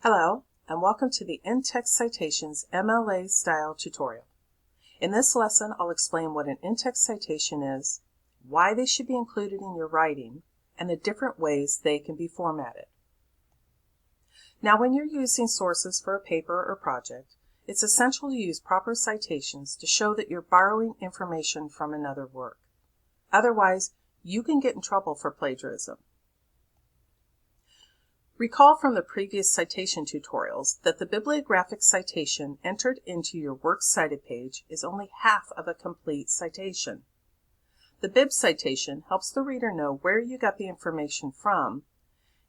Hello, and welcome to the In-Text Citations MLA Style tutorial. In this lesson, I'll explain what an in-text citation is, why they should be included in your writing, and the different ways they can be formatted. Now, when you're using sources for a paper or project, it's essential to use proper citations to show that you're borrowing information from another work. Otherwise, you can get in trouble for plagiarism. Recall from the previous citation tutorials that the bibliographic citation entered into your Works Cited page is only half of a complete citation. The bib citation helps the reader know where you got the information from,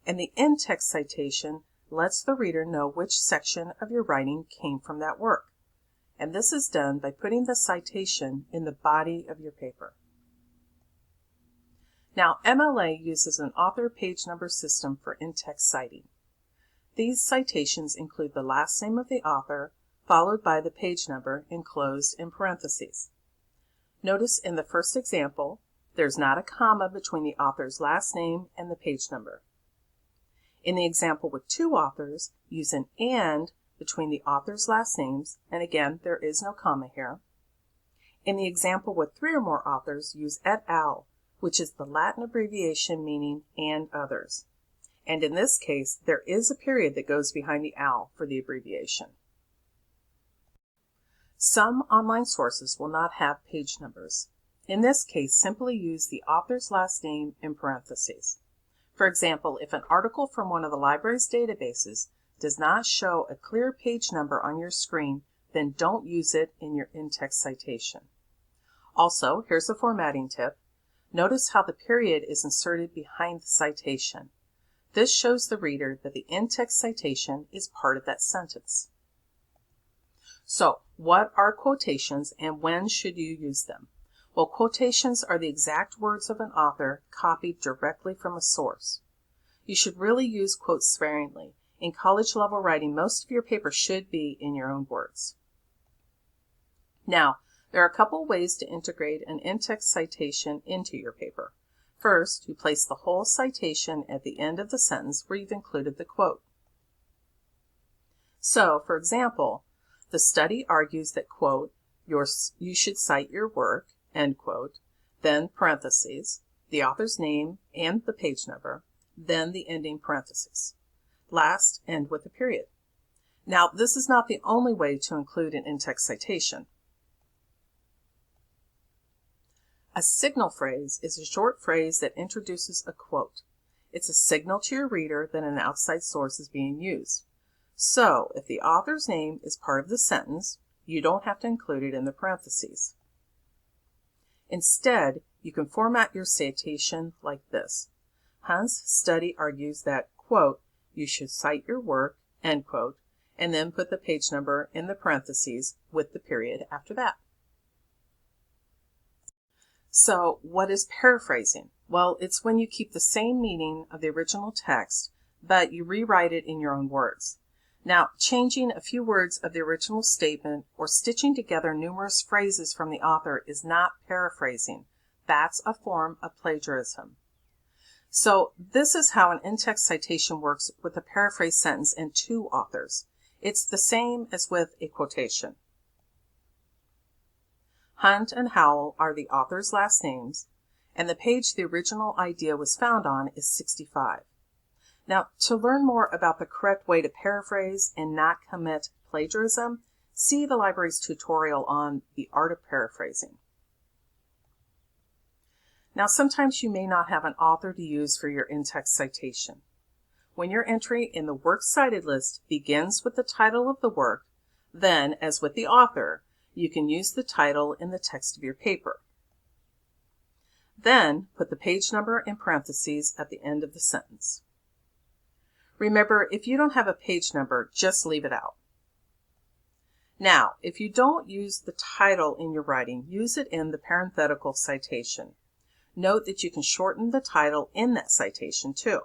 and the in-text citation lets the reader know which section of your writing came from that work. And this is done by putting the citation in the body of your paper. Now, MLA uses an author page number system for in-text citing. These citations include the last name of the author, followed by the page number enclosed in parentheses. Notice in the first example, there's not a comma between the author's last name and the page number. In the example with two authors, use an and between the author's last names, and again, there is no comma here. In the example with three or more authors, use et al., which is the Latin abbreviation meaning and others. And in this case, there is a period that goes behind the al for the abbreviation. Some online sources will not have page numbers. In this case, simply use the author's last name in parentheses. For example, if an article from one of the library's databases does not show a clear page number on your screen, then don't use it in your in-text citation. Also, here's a formatting tip. Notice how the period is inserted behind the citation. This shows the reader that the in-text citation is part of that sentence. So, what are quotations and when should you use them? Well, quotations are the exact words of an author copied directly from a source. You should really use quotes sparingly. In college-level writing, most of your paper should be in your own words. Now, there are a couple ways to integrate an in-text citation into your paper. First, you place the whole citation at the end of the sentence where you've included the quote. So, for example, the study argues that, quote, you should cite your work, end quote, then parentheses, the author's name and the page number, then the ending parentheses. Last, end with a period. Now, this is not the only way to include an in-text citation. A signal phrase is a short phrase that introduces a quote. It's a signal to your reader that an outside source is being used. So, if the author's name is part of the sentence, you don't have to include it in the parentheses. Instead, you can format your citation like this. Hans' study argues that, quote, you should cite your work, end quote, and then put the page number in the parentheses with the period after that. So, what is paraphrasing? Well, it's when you keep the same meaning of the original text, but you rewrite it in your own words. Now, changing a few words of the original statement or stitching together numerous phrases from the author is not paraphrasing. That's a form of plagiarism. So, this is how an in-text citation works with a paraphrase sentence and two authors. It's the same as with a quotation. Hunt and Howell are the author's last names, and the page the original idea was found on is 65. Now, to learn more about the correct way to paraphrase and not commit plagiarism, see the library's tutorial on the art of paraphrasing. Now, sometimes you may not have an author to use for your in-text citation. When your entry in the Works Cited list begins with the title of the work, then, as with the author, you can use the title in the text of your paper. Then, put the page number in parentheses at the end of the sentence. Remember, if you don't have a page number, just leave it out. Now, if you don't use the title in your writing, use it in the parenthetical citation. Note that you can shorten the title in that citation too.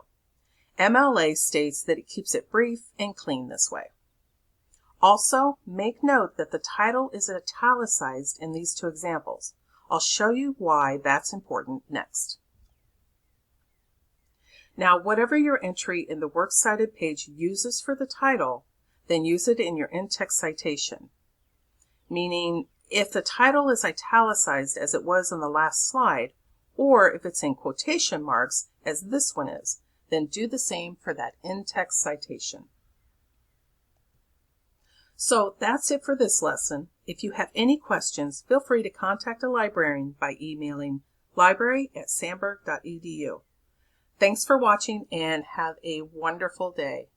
MLA states that it keeps it brief and clean this way. Also, make note that the title is italicized in these two examples. I'll show you why that's important next. Now, whatever your entry in the Works Cited page uses for the title, then use it in your in-text citation. Meaning, if the title is italicized as it was in the last slide, or if it's in quotation marks as this one is, then do the same for that in-text citation. So that's it for this lesson. If you have any questions, feel free to contact a librarian by emailing library@sandberg.edu. Thanks for watching and have a wonderful day.